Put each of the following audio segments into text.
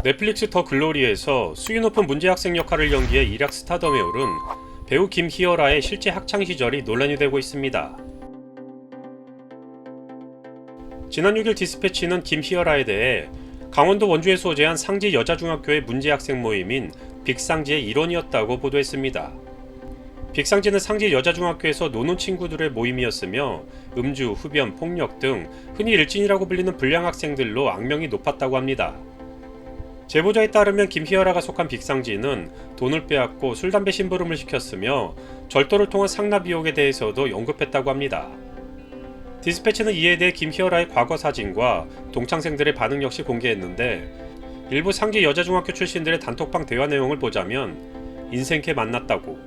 넷플릭스 더 글로리에서 수위 높은 문제 학생 역할을 연기해 일약 스타덤에 오른 배우 김희열아의 실제 학창 시절이 논란이 되고 있습니다. 지난 6일 디스패치는 김희열아에 대해 강원도 원주에 소재한 상지 여자중학교의 문제 학생 모임인 빅상지의 일원이었다고 보도했습니다. 빅상지는 상지 여자중학교에서 노는 친구들의 모임이었으며 음주, 흡연, 폭력 등 흔히 일진이라고 불리는 불량 학생들로 악명이 높았다고 합니다. 제보자에 따르면 김희열아가 속한 빅상지는 돈을 빼앗고 술, 담배 심부름을 시켰으며 절도를 통한 상납 의혹에 대해서도 언급했다고 합니다. 디스패치는 이에 대해 김희열아의 과거 사진과 동창생들의 반응 역시 공개했는데 일부 상지 여자중학교 출신들의 단톡방 대화 내용을 보자면 인생캐 만났다고,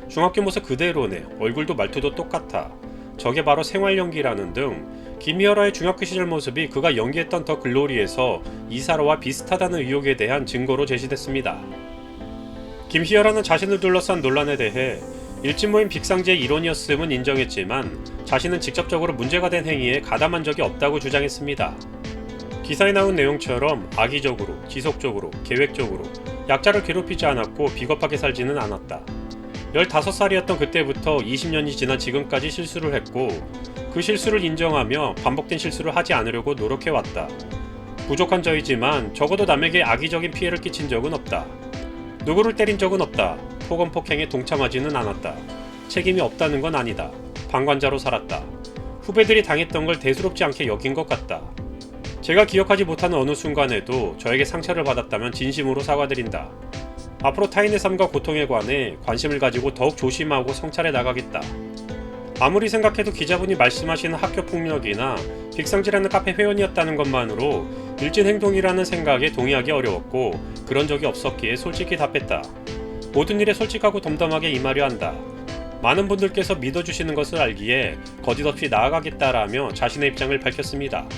중학교 모습 그대로네, 얼굴도 말투도 똑같아, 저게 바로 생활연기라는 등 김희열아의 중학교 시절 모습이 그가 연기했던 더 글로리에서 이사로와 비슷하다는 의혹에 대한 증거로 제시됐습니다. 김희열아는 자신을 둘러싼 논란에 대해 일진 모임 빅상지의 일원이었음은 인정했지만 자신은 직접적으로 문제가 된 행위에 가담한 적이 없다고 주장했습니다. 기사에 나온 내용처럼 악의적으로, 지속적으로, 계획적으로 약자를 괴롭히지 않았고 비겁하게 살지는 않았다. 15살이었던 그때부터 20년이 지난 지금까지 실수를 했고 그 실수를 인정하며 반복된 실수를 하지 않으려고 노력해왔다. 부족한 저이지만 적어도 남에게 악의적인 피해를 끼친 적은 없다. 누구를 때린 적은 없다. 폭언 폭행에 동참하지는 않았다. 책임이 없다는 건 아니다. 방관자로 살았다. 후배들이 당했던 걸 대수롭지 않게 여긴 것 같다. 제가 기억하지 못하는 어느 순간에도 저에게 상처를 받았다면 진심으로 사과드린다. 앞으로 타인의 삶과 고통에 관해 관심을 가지고 더욱 조심하고 성찰해 나가겠다. 아무리 생각해도 기자분이 말씀하시는 학교폭력이나 빅상지라는 카페 회원이었다는 것만으로 일진 행동이라는 생각에 동의하기 어려웠고 그런 적이 없었기에 솔직히 답했다. 모든 일에 솔직하고 덤덤하게 임하려 한다. 많은 분들께서 믿어주시는 것을 알기에 거짓없이 나아가겠다라며 자신의 입장을 밝혔습니다.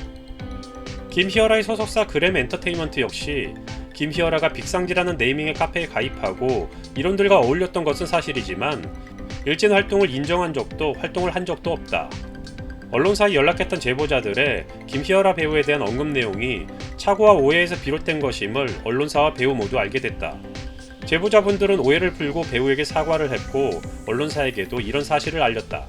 김희열아의 소속사 그램 엔터테인먼트 역시 김희열아가 빅상지라는 네이밍의 카페에 가입하고 이론들과 어울렸던 것은 사실이지만 일진 활동을 인정한 적도 활동을 한 적도 없다. 언론사에 연락했던 제보자들의 김희열아 배우에 대한 언급 내용이 착오와 오해에서 비롯된 것임을 언론사와 배우 모두 알게 됐다. 제보자분들은 오해를 풀고 배우에게 사과를 했고 언론사에게도 이런 사실을 알렸다.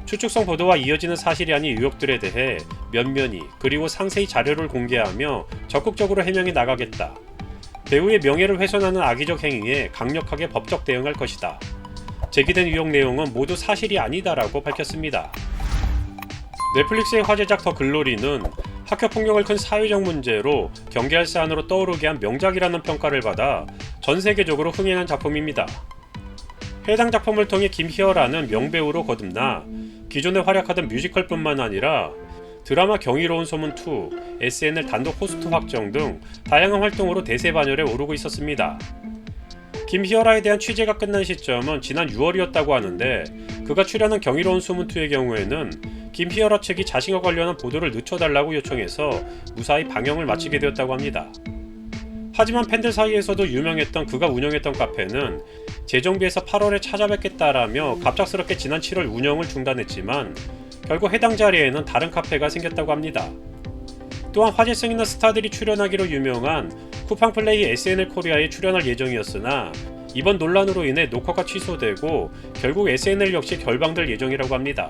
추측성 보도와 이어지는 사실이 아닌 의혹들에 대해 면면히 그리고 상세히 자료를 공개하며 적극적으로 해명해 나가겠다. 배우의 명예를 훼손하는 악의적 행위에 강력하게 법적 대응할 것이다. 제기된 의혹 내용은 모두 사실이 아니다라고 밝혔습니다. 넷플릭스의 화제작 더 글로리는 학교폭력을 큰 사회적 문제로 경계할 사안으로 떠오르게 한 명작이라는 평가를 받아 전 세계적으로 흥행한 작품입니다. 해당 작품을 통해 김희열아는 명배우로 거듭나 기존에 활약하던 뮤지컬뿐만 아니라 드라마 경이로운 소문2, SNL 단독 호스트 확정 등 다양한 활동으로 대세 반열에 오르고 있었습니다. 김희열아에 대한 취재가 끝난 시점은 지난 6월이었다고 하는데 그가 출연한 경이로운 소문2의 경우에는 김희열아 측이 자신과 관련한 보도를 늦춰달라고 요청해서 무사히 방영을 마치게 되었다고 합니다. 하지만 팬들 사이에서도 유명했던 그가 운영했던 카페는 재정비해서 8월에 찾아뵙겠다라며 갑작스럽게 지난 7월 운영을 중단했지만 결국 해당 자리에는 다른 카페가 생겼다고 합니다. 또한 화제성 있는 스타들이 출연하기로 유명한 쿠팡플레이 SNL 코리아에 출연할 예정이었으나 이번 논란으로 인해 녹화가 취소되고 결국 SNL 역시 결방될 예정이라고 합니다.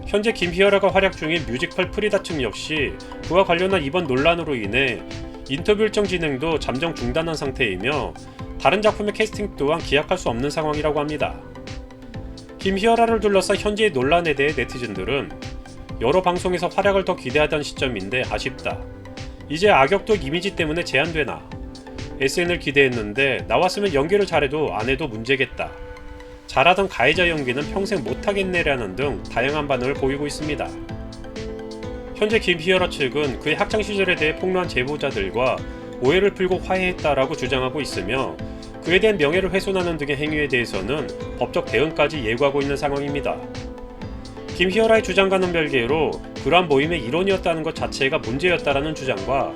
현재 김희열아가 활약 중인 뮤지컬 프리다 측 역시 그와 관련한 이번 논란으로 인해 인터뷰 일정 진행도 잠정 중단한 상태이며 다른 작품의 캐스팅 또한 기약할 수 없는 상황이라고 합니다. 김희열아를 둘러싼 현재의 논란에 대해 네티즌들은 여러 방송에서 활약을 더 기대하던 시점인데 아쉽다. 이제 악역도 이미지 때문에 제한되나. SNL 기대했는데 나왔으면 연기를 잘해도 안 해도 문제겠다. 잘하던 가해자 연기는 평생 못하겠네라는 등 다양한 반응을 보이고 있습니다. 현재 김희열아 측은 그의 학창시절에 대해 폭로한 제보자들과 오해를 풀고 화해했다라고 주장하고 있으며 그에 대한 명예를 훼손하는 등의 행위에 대해서는 법적 대응까지 예고하고 있는 상황입니다. 김희열아의 주장과는 별개로 그러한 모임의 일원이었다는 것 자체가 문제였다라는 주장과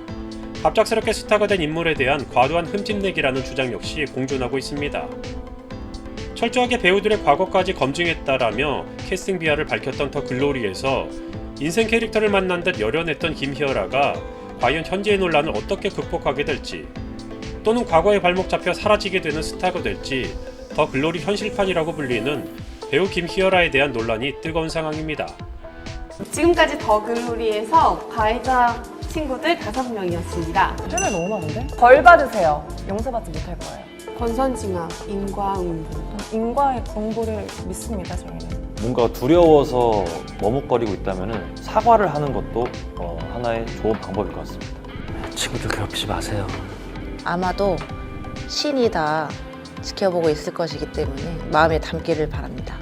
갑작스럽게 스타가 된 인물에 대한 과도한 흠집내기라는 주장 역시 공존하고 있습니다. 철저하게 배우들의 과거까지 검증했다라며 캐스팅 비하를 밝혔던 더 글로리에서 인생 캐릭터를 만난 듯 열연했던 김희열아가 과연 현재의 논란을 어떻게 극복하게 될지, 또는 과거의 발목 잡혀 사라지게 되는 스타가 될지 더 글로리 현실판이라고 불리는 배우 김희열아에 대한 논란이 뜨거운 상황입니다. 지금까지 더 글로리에서 가해자 친구들 5명이었습니다. 할말 너무 많은데? 벌 받으세요. 용서받지 못할 거예요. 권선징악, 인과응보. 인과의 공부를 믿습니다, 저희는. 뭔가 두려워서 머뭇거리고 있다면 사과를 하는 것도 하나의 좋은 방법일 것 같습니다. 친구들 괴롭히지 마세요. 아마도 신이 다 지켜보고 있을 것이기 때문에 마음에 담기를 바랍니다.